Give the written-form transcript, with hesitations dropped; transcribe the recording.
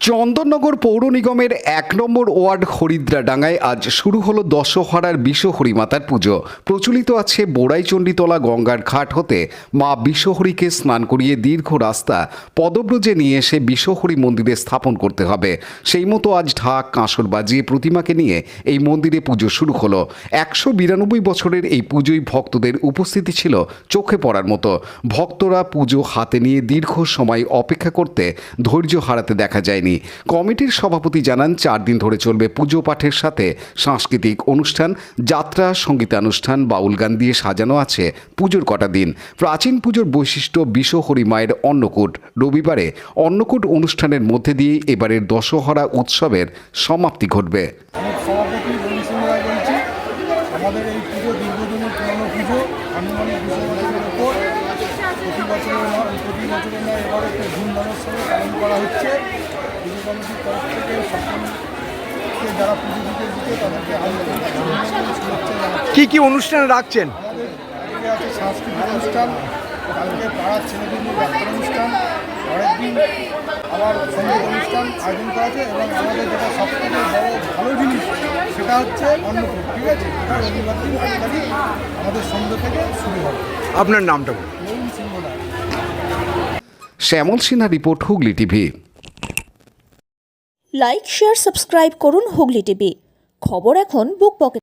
চন্দননগর পৌর নিগমের ১ নম্বর ওয়ার্ড হরিদ্রাডাঙ্গায় আজ শুরু হলো দশহরার বিশ্বহরি মাতার পুজো। প্রচলিত আছে বোড়াইচণ্ডীতলা গঙ্গার ঘাট হতে মা বিশ্বহরিকে স্নান করিয়ে দীর্ঘ রাস্তা পদব্রজে নিয়ে এসে বিশ্বহরি মন্দিরে স্থাপন করতে হবে। সেই মতো আজ ঢাক কাঁসর বাজিয়ে প্রতিমাকে নিয়ে এই মন্দিরে পুজো শুরু হলো। ১৯২ বছরের এই পুজোয় ভক্তদের উপস্থিতি ছিল চোখে পড়ার মতো। ভক্তরা পুজো হাতে নিয়ে দীর্ঘ সময় অপেক্ষা করতে ধৈর্য হারাতে দেখা যায়নি। কমিটির সভাপতি জানান ৪ দিন ধরে চলবে পুজো পাঠের সাথে সাংস্কৃতিক অনুষ্ঠান, যাত্রা, সঙ্গীতানুষ্ঠান, বাউল গান দিয়ে সাজানো আছে পুজোর কটা দিন। প্রাচীন পুজোর বৈশিষ্ট্য বিশ্বহরি মায়ের অন্নকূট। রবিবারে অন্নকূট অনুষ্ঠানের মধ্যে দিয়ে এবারের দশহরা উৎসবের সমাপ্তি ঘটবে। আমাদের এই পুজো দীর্ঘদিনের পুরনো পুজো, আনুমানিক ২০০ বছরের ওপর। প্রতি বছরের নয় এবার একটু ধুমধামের সঙ্গে পালন করা হচ্ছে। পুজো কমিটির তরফ থেকে সকলকে যারা পুজো দিতে তাদেরকে শুভেচ্ছা জানাচ্ছি। কি অনুষ্ঠান রাখছেন? আমাদের এদিকে আছে সাংস্কৃতিক অনুষ্ঠান, কালকে পাড়ার ছেলেদের নিয়ে যাত্রা অনুষ্ঠান, পরের দিন আবার সঙ্গীত অনুষ্ঠান আয়োজন করা আছে এবং আমাদের যেটা সবথেকে বড় ভালো জিনিস সেটা হচ্ছে অন্নকূট। ঠিক আছে, এটা রবিবার দিন আমাদের সন্ধ্যা থেকে শুরু হবে। আপনার নামটা বলুন। Shyamal Sinha report, Hooghly TV. Like, share, subscribe করুন হুগলি টিভি। খবর এখন বুক পকেট।